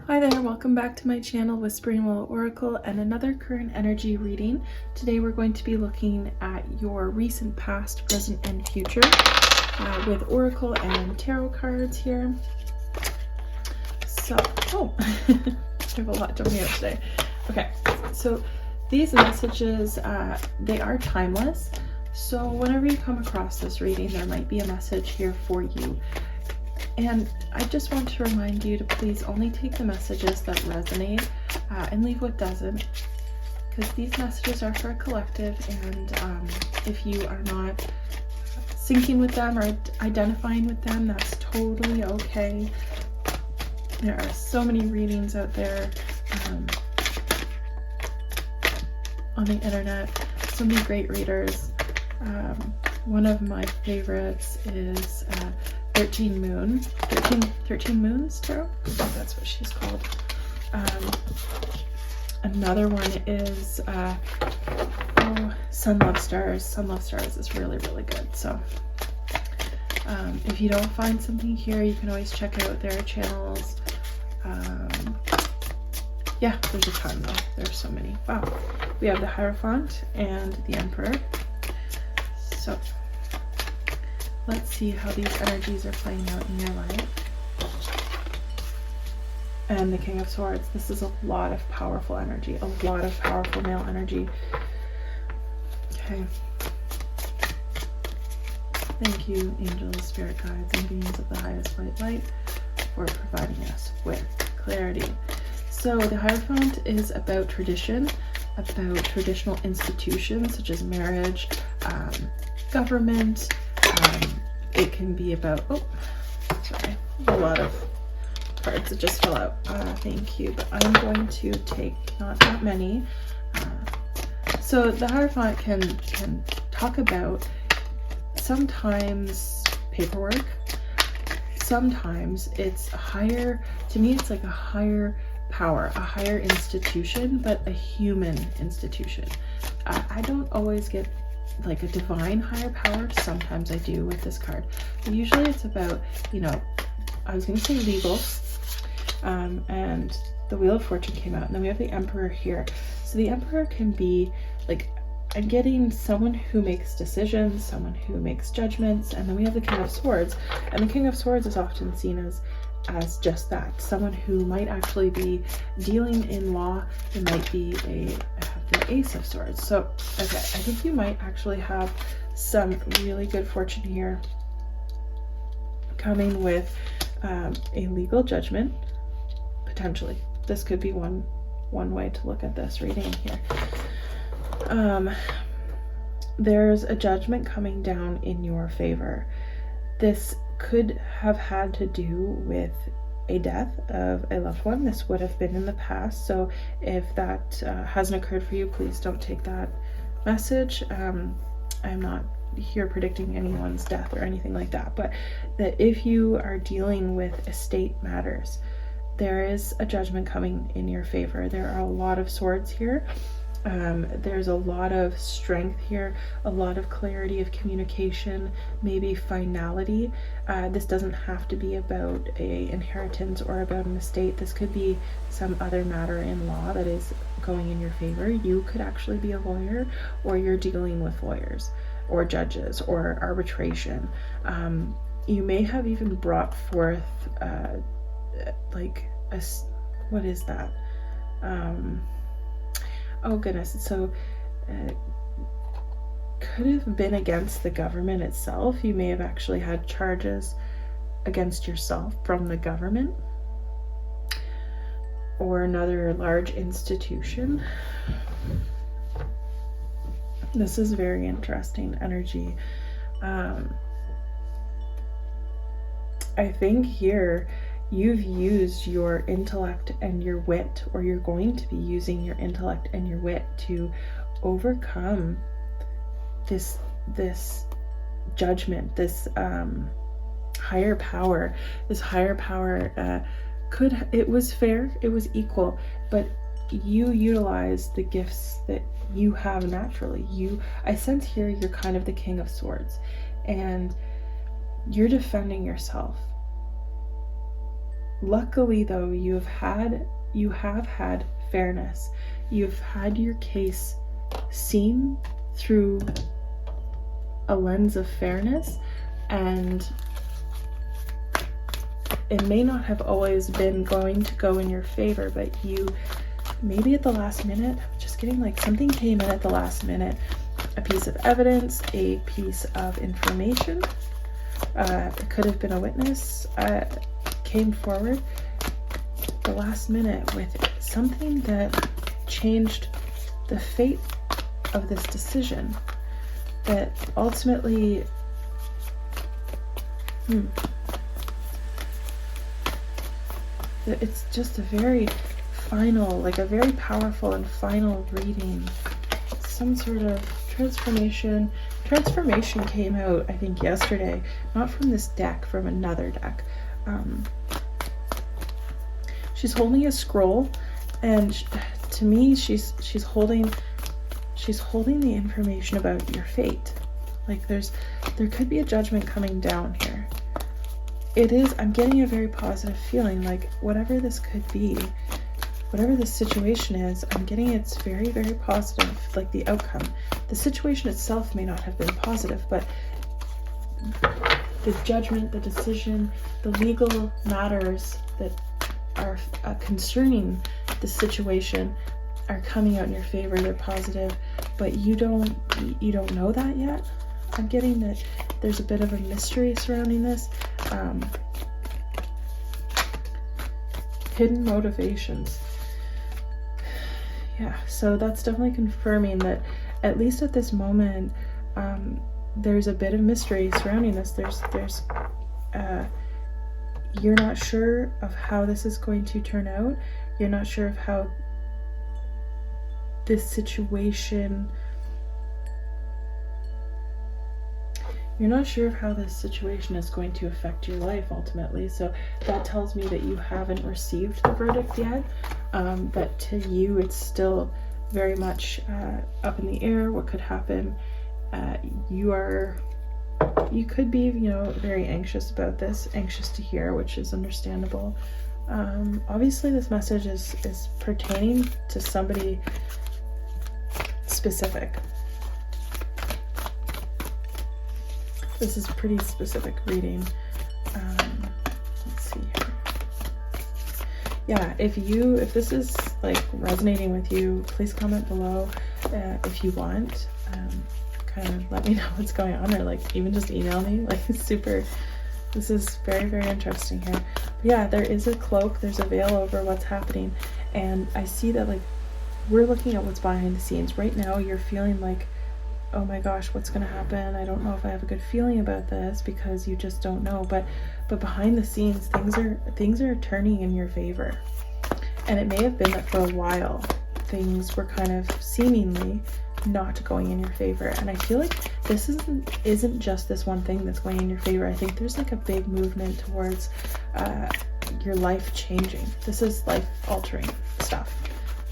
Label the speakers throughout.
Speaker 1: Hi there, welcome back to my channel, Whispering Willow Oracle, and another current energy reading. Today we're going to be looking at your recent, past, present, and future with Oracle and Tarot cards here. So, I have a lot jumping out today. Okay, so these messages, they are timeless. So whenever you come across this reading, there might be a message here for you. And I just want to remind you to please only take the messages that resonate and leave what doesn't, because these messages are for a collective, and if you are not syncing with them or identifying with them, that's totally okay. There are so many readings out there on the internet, so many great readers. One of my favorites is 13 Moons Tarot. I think that's what she's called. Another one is Sun Love Stars. Sun Love Stars is really, really good. So if you don't find something here, you can always check out their channels. Yeah, there's a ton though. There's so many. Wow. We have the Hierophant and the Emperor. So let's see how these energies are playing out in your life. And the King of Swords. This is a lot of powerful energy, a lot of powerful male energy. Okay. Thank you, angels, spirit guides, and beings of the highest white light, for providing us with clarity. So the Hierophant is about tradition, about traditional institutions such as marriage, government. It can be about, a lot of cards that just fell out. Thank you, but I'm going to take not that many. So the Hierophant can talk about sometimes paperwork, sometimes it's higher, to me it's like a higher power, a higher institution, but a human institution. I don't always get like a divine higher power. Sometimes I do with this card, but usually it's about, I was going to say legal, and the Wheel of Fortune came out, and then we have the Emperor here. So the Emperor can be like, I'm getting someone who makes decisions, someone who makes judgments, and then we have the King of Swords, and the King of Swords is often seen as just that, someone who might actually be dealing in law. It might be the Ace of Swords. So, okay, I think you might actually have some really good fortune here coming with a legal judgment, potentially. This could be one way to look at this reading here. There's a judgment coming down in your favor. This could have had to do with a death of a loved one. This would have been in the past. So if that hasn't occurred for you, please don't take that message. I'm not here predicting anyone's death or anything like that, but that if you are dealing with estate matters, there is a judgment coming in your favor. There are a lot of swords here. There's a lot of strength here, a lot of clarity of communication, maybe finality. This doesn't have to be about a inheritance or about an estate. This could be some other matter in law that is going in your favor. You could actually be a lawyer, or you're dealing with lawyers or judges or arbitration. You may have even brought forth what is that? Oh goodness, so could have been against the government itself. You may have actually had charges against yourself from the government or another large institution. This is very interesting energy. I think here you've used your intellect and your wit, or you're going to be using your intellect and your wit to overcome this judgment, this higher power. This higher power it was fair, it was equal, but you utilize the gifts that you have naturally. I sense here you're kind of the King of Swords, and you're defending yourself. luckily though, you have had fairness. You've had your case seen through a lens of fairness, and it may not have always been going to go in your favor, but you maybe at the last minute, just getting like something came in at the last minute, a piece of evidence, a piece of information, it could have been a witness, came forward the last minute with something that changed the fate of this decision, that ultimately it's just a very final, like a very powerful and final reading. Some sort of transformation came out, I think yesterday, not from this deck, from another deck. She's holding a scroll, and to me she's holding the information about your fate. Like there could be a judgment coming down here. I'm getting a very positive feeling, like whatever this could be, whatever this situation is, I'm getting it's very, very positive, like the outcome. The situation itself may not have been positive, but the judgment, the decision, the legal matters that are concerning the situation are coming out in your favor. They're positive, but you don't know that yet. I'm getting that there's a bit of a mystery surrounding this. Hidden motivations. Yeah, so that's definitely confirming that at least at this moment, there's a bit of mystery surrounding this. There's you're not sure of how this is going to turn out. You're not sure of how this situation, is going to affect your life ultimately. So that tells me that you haven't received the verdict yet, but to you it's still very much up in the air what could happen. You could be, very anxious about this, anxious to hear, which is understandable. Obviously this message is pertaining to somebody specific. This is a pretty specific reading. Let's see here. Yeah, if this is like resonating with you, please comment below if you want. Kind of let me know what's going on, or like even just email me. Like this is very, very interesting here. But yeah, there is a cloak, there's a veil over what's happening, and I see that like we're looking at what's behind the scenes. Right now you're feeling like, oh my gosh, what's gonna happen? I don't know if I have a good feeling about this, because you just don't know. But behind the scenes, things are turning in your favor. And it may have been that for a while things were kind of seemingly not going in your favor. And I feel like this isn't just this one thing that's going in your favor. I think there's like a big movement towards your life changing. This is life altering stuff.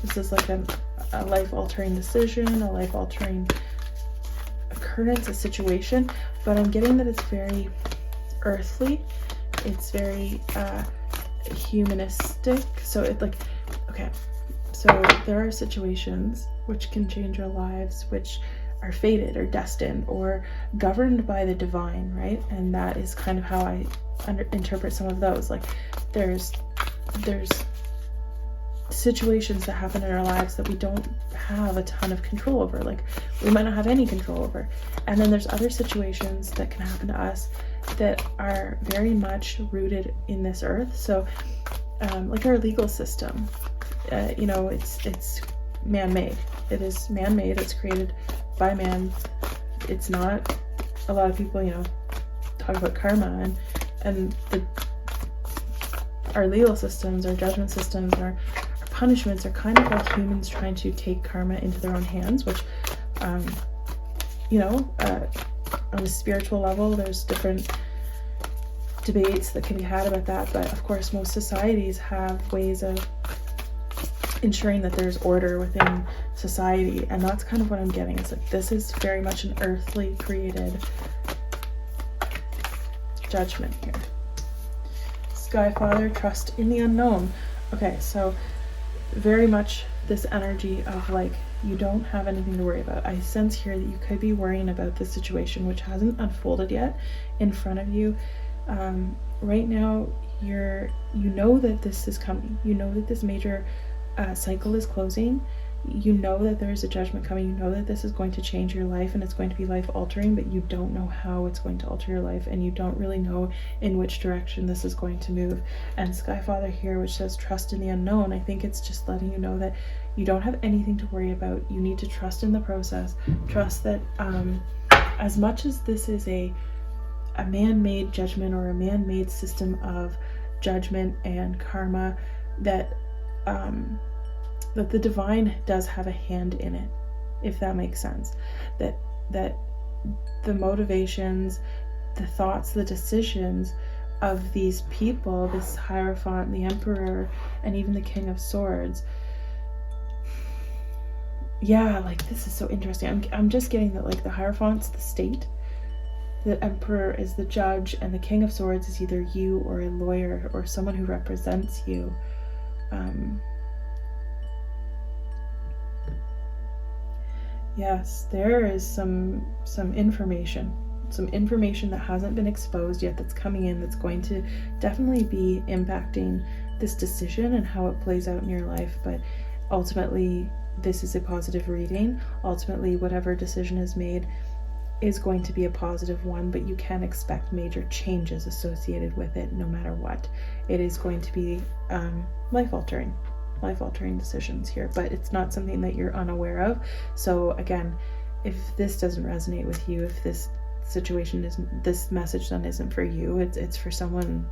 Speaker 1: This is like a life altering decision, a life altering occurrence, a situation. But I'm getting that it's very earthly, it's very humanistic. So so there are situations which can change our lives, which are fated or destined or governed by the divine, right? And that is kind of how I interpret some of those. Like there's situations that happen in our lives that we don't have a ton of control over, like we might not have any control over. And then there's other situations that can happen to us that are very much rooted in this earth. So like our legal system, it's man-made. It is man-made. It's created by man. It's not, a lot of people talk about karma, and our legal systems, our judgment systems, our punishments are kind of like humans trying to take karma into their own hands, which on a spiritual level there's different debates that can be had about that. But of course most societies have ways of ensuring that there's order within society, and that's kind of what I'm getting. It's like this is very much an earthly created judgment here. Sky Father, trust in the unknown. Okay, so very much this energy of like, you don't have anything to worry about. I sense here that you could be worrying about this situation which hasn't unfolded yet in front of you. Right now, you know that this is coming. You know that this major cycle is closing. You know that there is a judgment coming. You know that this is going to change your life and it's going to be life altering, but you don't know how it's going to alter your life, and you don't really know in which direction this is going to move. And Sky Father here, which says trust in the unknown, I think it's just letting you know that you don't have anything to worry about. You need to trust in the process. Trust that as much as this is a man-made judgment or a man-made system of judgment and karma, that that the divine does have a hand in it, if that makes sense. That the motivations, the thoughts, the decisions of these people, this Hierophant, the Emperor, and even the King of Swords. Yeah, like this is so interesting. I'm just getting that like the Hierophant's the state, the Emperor is the judge, and the King of Swords is either you or a lawyer or someone who represents you. Yes, there is some information that hasn't been exposed yet that's coming in, that's going to definitely be impacting this decision and how it plays out in your life. But ultimately, this is a positive reading. Ultimately, whatever decision is made is going to be a positive one, but you can expect major changes associated with it no matter what. It is going to be life-altering decisions here, but it's not something that you're unaware of. So again, if this doesn't resonate with you, if this situation isn't, this message then isn't for you, it's for someone,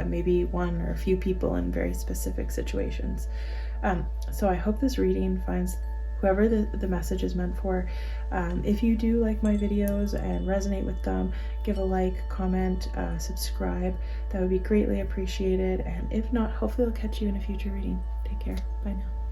Speaker 1: maybe one or a few people in very specific situations. So I hope this reading finds whoever the message is meant for. If you do like my videos and resonate with them, give a like, comment, subscribe. That would be greatly appreciated. And if not, hopefully I'll catch you in a future reading. Take care. Bye now.